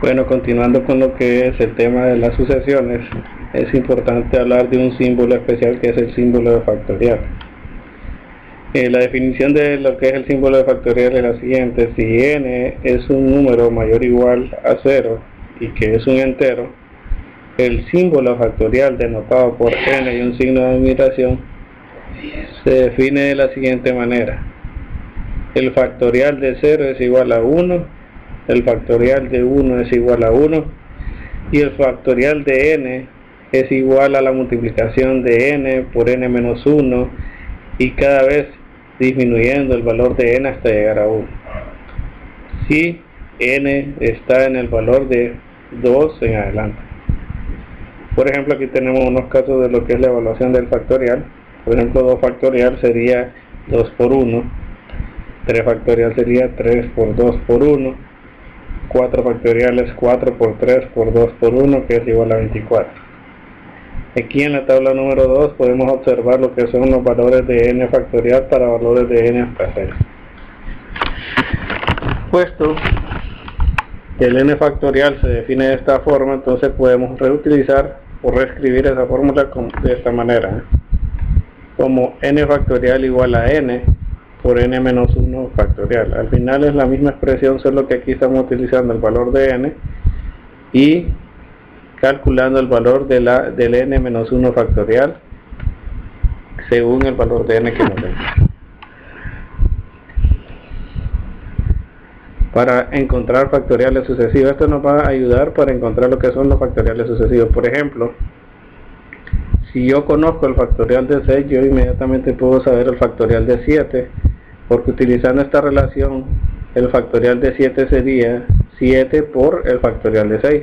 Bueno, continuando con lo que es el tema de las sucesiones, es importante hablar de un símbolo especial que es el símbolo de factorial. La definición de lo que es el símbolo de factorial es la siguiente: si n es un número mayor o igual a 0 y que es un entero, el símbolo factorial denotado por n y un signo de admiración se define de la siguiente manera: el factorial de 0 es igual a 1, el factorial de 1 es igual a 1 y el factorial de n es igual a la multiplicación de n por n menos 1 y cada vez disminuyendo el valor de n hasta llegar a 1. Si n está en el valor de 2 en adelante. Por ejemplo, aquí tenemos unos casos de lo que es la evaluación del factorial. Por ejemplo, 2 factorial sería 2 por 1, 3 factorial sería 3 por 2 por 1, 4 factorial es 4 por 3 por 2 por 1, que es igual a 24. Aquí en la tabla número 2 podemos observar lo que son los valores de n factorial para valores de n hasta 6. Puesto que el n factorial se define de esta forma, entonces podemos reutilizar o reescribir esa fórmula de esta manera, como n factorial igual a n por n menos 1 factorial. Al final es la misma expresión, solo que aquí estamos utilizando el valor de n y calculando el valor del n menos 1 factorial según el valor de n que nos den. Para encontrar factoriales sucesivos, esto nos va a ayudar para encontrar lo que son los factoriales sucesivos. Por ejemplo, si yo conozco el factorial de 6, yo inmediatamente puedo saber el factorial de 7, porque utilizando esta relación, el factorial de 7 sería 7 por el factorial de 6.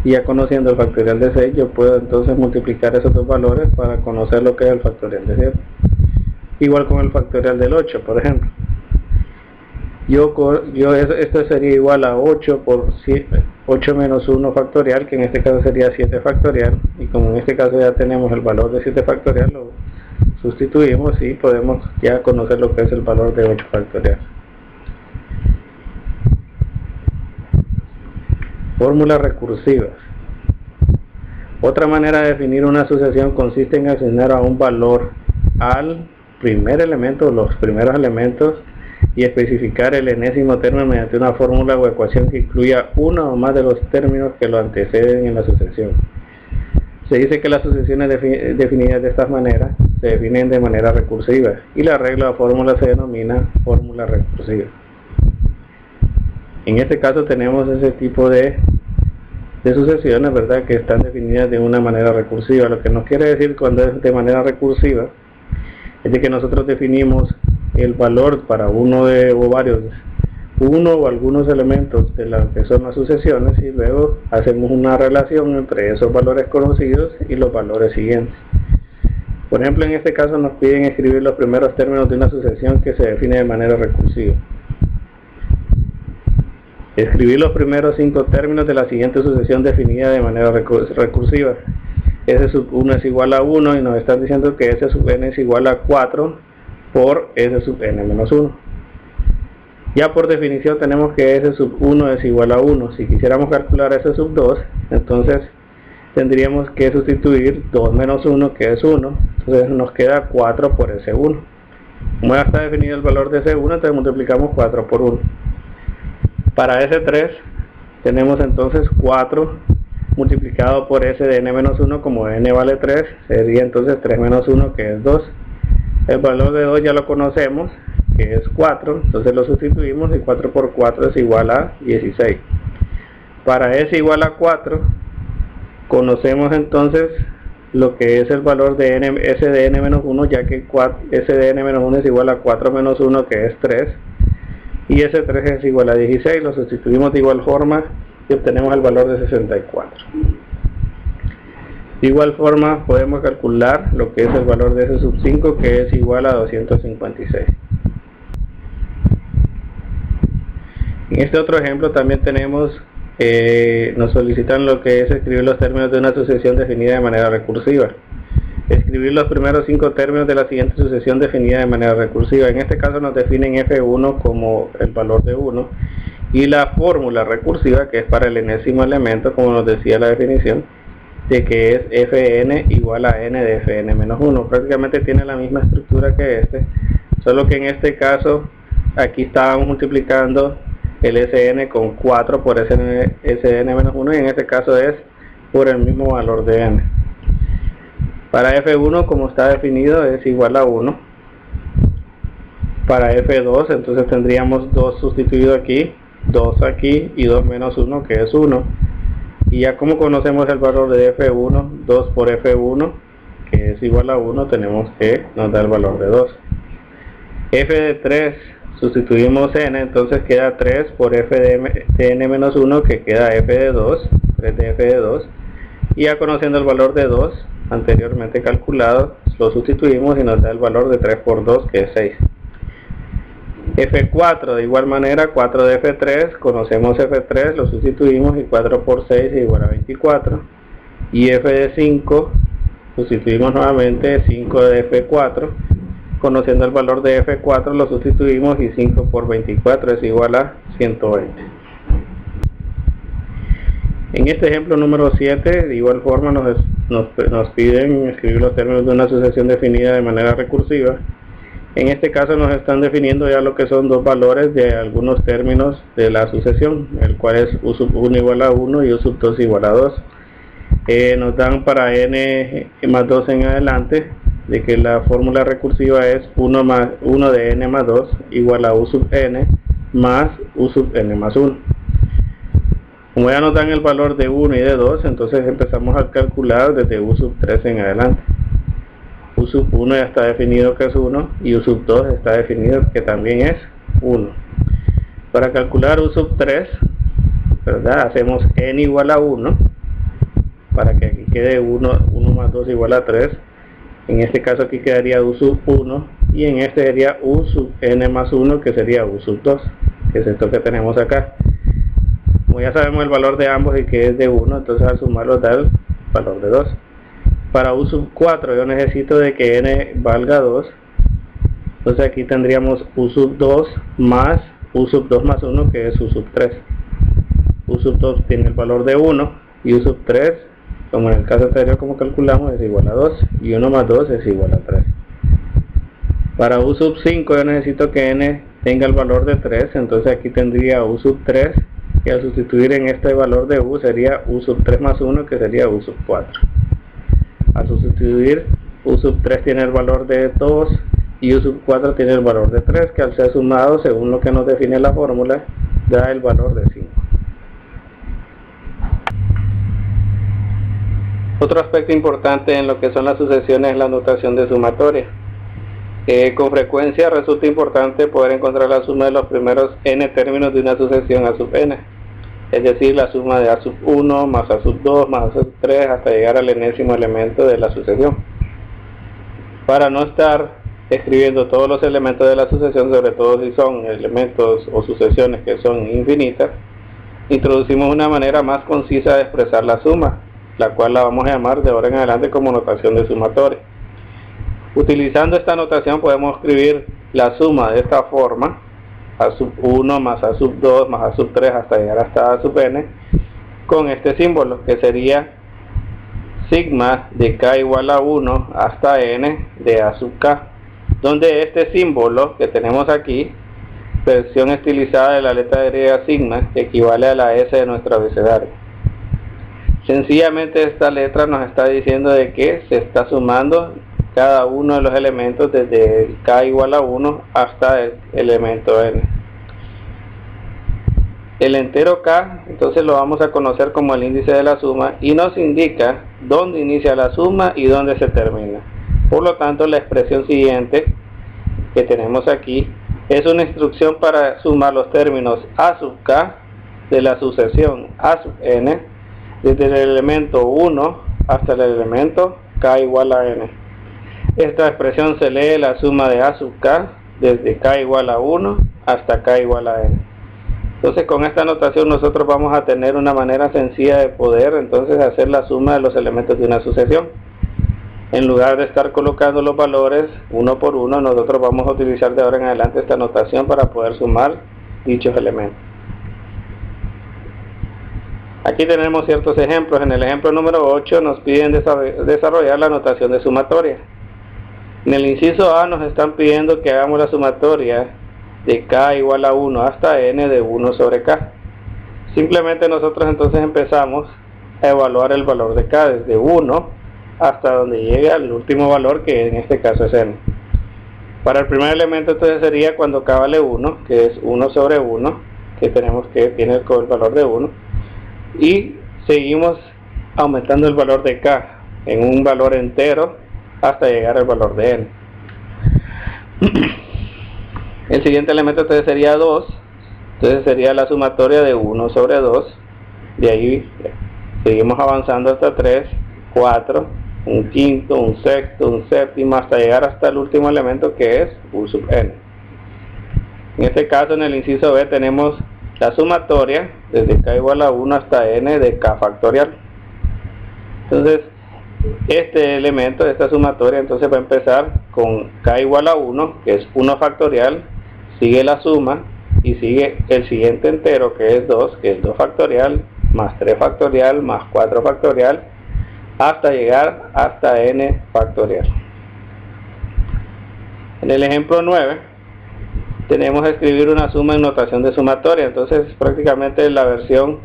Y ya conociendo el factorial de 6, yo puedo entonces multiplicar esos dos valores para conocer lo que es el factorial de 7. Igual con el factorial del 8, por ejemplo. Esto sería igual a 8 por 8 menos 1 factorial, que en este caso sería 7 factorial, y como en este caso ya tenemos el valor de 7 factorial, lo sustituimos y podemos ya conocer lo que es el valor de 8 factorial. Fórmulas recursivas. Otra manera de definir una sucesión consiste en asignar a un valor al primer elemento o los primeros elementos y especificar el enésimo término mediante una fórmula o ecuación que incluya uno o más de los términos que lo anteceden en la sucesión. Se dice que las sucesiones definidas de esta manera se definen de manera recursiva y la regla o fórmula se denomina fórmula recursiva. En este caso tenemos ese tipo de sucesiones, ¿verdad?, que están definidas de una manera recursiva. Lo que nos quiere decir cuando es de manera recursiva es de que nosotros definimos el valor para uno o algunos elementos de lo que son las sucesiones y luego hacemos una relación entre esos valores conocidos y los valores siguientes. Por ejemplo, en este caso nos piden escribir los primeros términos de una sucesión que se define de manera recursiva. Escribir los primeros 5 términos de la siguiente sucesión definida de manera recursiva. S sub 1 es igual a 1 y nos están diciendo que S sub n es igual a 4 por S sub n menos 1. Ya por definición tenemos que S sub 1 es igual a 1. Si quisiéramos calcular S sub 2, entonces tendríamos que sustituir 2 menos 1, que es 1. Entonces nos queda 4 por S1. Como ya está definido el valor de S1, entonces multiplicamos 4 por 1. Para S3 tenemos entonces 4 multiplicado por S de n menos 1, como n vale 3, sería entonces 3 menos 1, que es 2. El valor de 2 ya lo conocemos, que es 4, entonces lo sustituimos y 4 por 4 es igual a 16. Para S igual a 4, conocemos entonces lo que es el valor de S de n menos 1, ya que S de n menos 1 es igual a 4 menos 1, que es 3. Y S3 es igual a 16, lo sustituimos de igual forma y obtenemos el valor de 64. De igual forma podemos calcular lo que es el valor de S sub 5, que es igual a 256. En este otro ejemplo también tenemos, nos solicitan lo que es escribir los términos de una sucesión definida de manera recursiva. Escribir los primeros 5 términos de la siguiente sucesión definida de manera recursiva. En este caso nos definen F1 como el valor de 1 y la fórmula recursiva, que es para el enésimo elemento, como nos decía la definición, de que es fn igual a n de fn menos 1. Prácticamente tiene la misma estructura que este, solo que en este caso aquí estábamos multiplicando el Sn con 4 por Sn menos 1, y en este caso es por el mismo valor de n. Para f1, como está definido, es igual a 1. Para f2, entonces tendríamos 2 sustituido aquí, 2 aquí y 2 menos 1, que es 1. Y ya como conocemos el valor de f1, 2 por f1, que es igual a 1, tenemos que nos da el valor de 2. F de 3, sustituimos n, entonces queda 3 por f de n menos 1, que queda f de 2, 3 de f de 2. Y ya conociendo el valor de 2, anteriormente calculado, lo sustituimos y nos da el valor de 3 por 2, que es 6. F4, de igual manera, 4 de F3, conocemos F3, lo sustituimos y 4 por 6 es igual a 24. Y F de 5, sustituimos nuevamente 5 de F4, conociendo el valor de F4 lo sustituimos y 5 por 24 es igual a 120. En este ejemplo número 7, de igual forma nos piden escribir los términos de una sucesión definida de manera recursiva. En este caso nos están definiendo ya lo que son dos valores de algunos términos de la sucesión, el cual es u sub 1 igual a 1 y u sub 2 igual a 2. Nos dan para n más 2 en adelante, de que la fórmula recursiva es 1 de n más 2 igual a u sub n más u sub n más 1. Como ya nos dan el valor de 1 y de 2, entonces empezamos a calcular desde u sub 3 en adelante. U sub 1 ya está definido que es 1 y u sub 2 está definido que también es 1. Para calcular u sub 3, ¿verdad? Hacemos n igual a 1 para que aquí quede 1 más 2 igual a 3. En este caso aquí quedaría u sub 1 y en este sería u sub n más 1, que sería u sub 2, que es esto que tenemos acá. Como ya sabemos el valor de ambos y que es de 1, entonces al sumarlo da el valor de 2. Para u sub 4 yo necesito de que n valga 2, entonces aquí tendríamos u sub 2 más u sub 2 más 1, que es u sub 3. U sub 2 tiene el valor de 1 y u sub 3, como en el caso anterior como calculamos, es igual a 2 y 1 más 2 es igual a 3. Para u sub 5 yo necesito que n tenga el valor de 3, entonces aquí tendría u sub 3, y al sustituir en este valor de u sería u sub 3 más 1, que sería u sub 4. Al sustituir, u sub 3 tiene el valor de 2 y u sub 4 tiene el valor de 3, que al ser sumado, según lo que nos define la fórmula, da el valor de 5. Otro aspecto importante en lo que son las sucesiones es la notación de sumatoria. Con frecuencia resulta importante poder encontrar la suma de los primeros n términos de una sucesión a sub n, es decir, la suma de a sub 1 más a sub 2 más a sub 3 hasta llegar al enésimo elemento de la sucesión. Para no estar escribiendo todos los elementos de la sucesión, sobre todo si son elementos o sucesiones que son infinitas, introducimos una manera más concisa de expresar la suma, la cual la vamos a llamar de ahora en adelante como notación de sumatoria. Utilizando esta notación podemos escribir la suma de esta forma: a sub 1 más a sub 2 más a sub 3 hasta llegar hasta a sub n, con este símbolo que sería sigma de k igual a 1 hasta n de a sub k, donde este símbolo que tenemos aquí, versión estilizada de la letra griega sigma, equivale a la S de nuestro abecedario. Sencillamente esta letra nos está diciendo de que se está sumando cada uno de los elementos desde el k igual a 1 hasta el elemento n. El entero k entonces lo vamos a conocer como el índice de la suma y nos indica dónde inicia la suma y dónde se termina. Por lo tanto, la expresión siguiente que tenemos aquí es una instrucción para sumar los términos a sub k de la sucesión a sub n desde el elemento 1 hasta el elemento k igual a n. Esta expresión se lee la suma de a sub k desde k igual a 1 hasta k igual a n. Entonces con esta notación nosotros vamos a tener una manera sencilla de poder entonces hacer la suma de los elementos de una sucesión. En lugar de estar colocando los valores uno por uno, nosotros vamos a utilizar de ahora en adelante esta notación para poder sumar dichos elementos. Aquí tenemos ciertos ejemplos. En el ejemplo número 8 nos piden desarrollar la notación de sumatoria. En el inciso A nos están pidiendo que hagamos la sumatoria de k igual a 1 hasta n de 1 sobre k. Simplemente nosotros entonces empezamos a evaluar el valor de k desde 1 hasta donde llega el último valor, que en este caso es n. Para el primer elemento entonces sería cuando k vale 1, que es 1 sobre 1, que tenemos que tiene el valor de 1, y seguimos aumentando el valor de k en un valor entero hasta llegar al valor de n. El siguiente elemento entonces sería 2, entonces sería la sumatoria de 1 sobre 2, de ahí seguimos avanzando hasta 3, 4, un quinto, un sexto, un séptimo, hasta llegar hasta el último elemento, que es u sub n. En este caso, en el inciso B tenemos la sumatoria desde k igual a 1 hasta n de k factorial. Entonces este elemento, esta sumatoria, entonces va a empezar con k igual a 1, que es 1 factorial, sigue la suma y sigue el siguiente entero, que es 2, que es 2 factorial, más 3 factorial, más 4 factorial, hasta llegar hasta n factorial. En el ejemplo 9 tenemos que escribir una suma en notación de sumatoria, entonces prácticamente la versión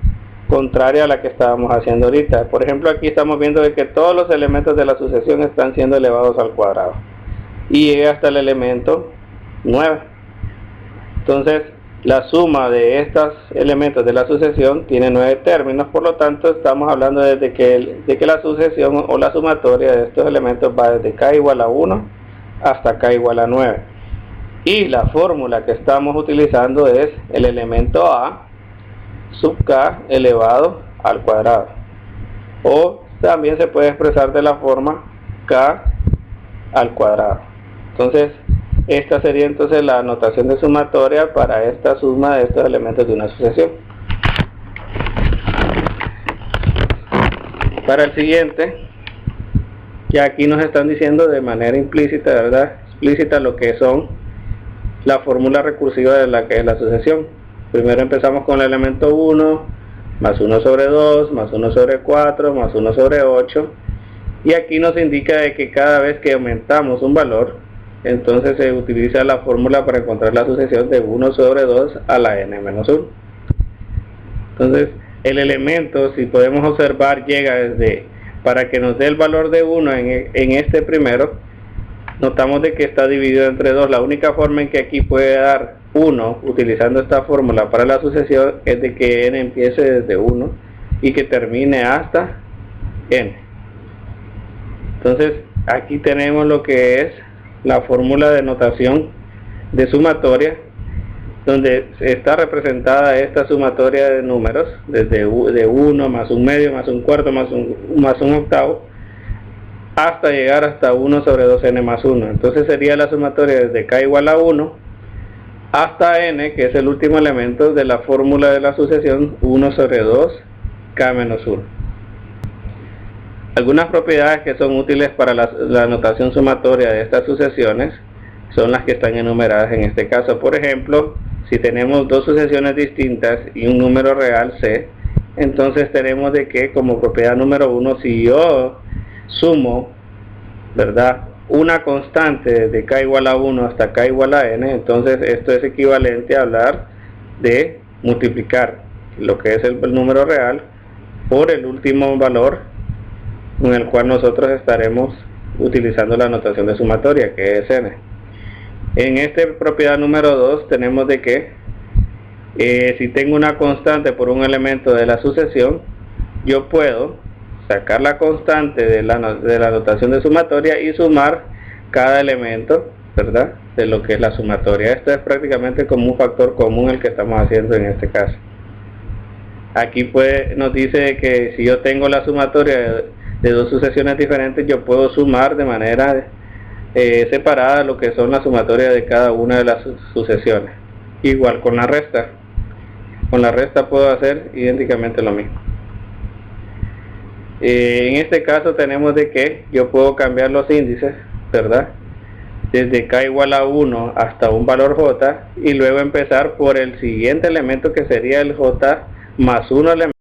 contraria a la que estábamos haciendo ahorita. Por ejemplo, aquí estamos viendo de que todos los elementos de la sucesión están siendo elevados al cuadrado y llega hasta el elemento 9. Entonces la suma de estos elementos de la sucesión tiene 9 términos, por lo tanto estamos hablando de que la sucesión o la sumatoria de estos elementos va desde k igual a 1 hasta k igual a 9. Y la fórmula que estamos utilizando es el elemento a sub k elevado al cuadrado, o también se puede expresar de la forma k al cuadrado. Entonces esta sería entonces la notación de sumatoria para esta suma de estos elementos de una sucesión. Para el siguiente, ya aquí nos están diciendo de manera implícita, ¿verdad? Explícita lo que son la fórmula recursiva de la que es la sucesión. Primero empezamos con el elemento 1, más 1 sobre 2, más 1 sobre 4, más 1 sobre 8, y aquí nos indica de que cada vez que aumentamos un valor, entonces se utiliza la fórmula para encontrar la sucesión de 1 sobre 2 a la n menos 1. Entonces el elemento, si podemos observar, llega desde, para que nos dé el valor de 1 en este primero, notamos de que está dividido entre 2. La única forma en que aquí puede dar 1 utilizando esta fórmula para la sucesión es de que n empiece desde 1 y que termine hasta n. Entonces aquí tenemos lo que es la fórmula de notación de sumatoria, donde está representada esta sumatoria de números desde de 1 más un medio más un cuarto más un octavo hasta llegar hasta 1 sobre 2n más 1. Entonces sería la sumatoria desde k igual a 1 hasta n, que es el último elemento de la fórmula de la sucesión 1 sobre 2 k menos 1. Algunas propiedades que son útiles para la notación sumatoria de estas sucesiones son las que están enumeradas en este caso. Por ejemplo, si tenemos dos sucesiones distintas y un número real c, entonces tenemos de que como propiedad número 1, si yo sumo, ¿verdad?, una constante de k igual a 1 hasta k igual a n, entonces esto es equivalente a hablar de multiplicar lo que es el número real por el último valor con el cual nosotros estaremos utilizando la notación de sumatoria, que es n. En esta propiedad número 2 tenemos de que si tengo una constante por un elemento de la sucesión, yo puedo sacar la constante de la notación de sumatoria y sumar cada elemento, ¿verdad?, de lo que es la sumatoria. Esto es prácticamente como un factor común el que estamos haciendo en este caso. Aquí nos dice que si yo tengo la sumatoria de dos sucesiones diferentes, yo puedo sumar de manera separada lo que son las sumatorias de cada una de las sucesiones. Igual con la resta. Con la resta puedo hacer idénticamente lo mismo. En este caso tenemos de que yo puedo cambiar los índices, ¿verdad?, desde k igual a 1 hasta un valor j, y luego empezar por el siguiente elemento, que sería el j más 1 elemento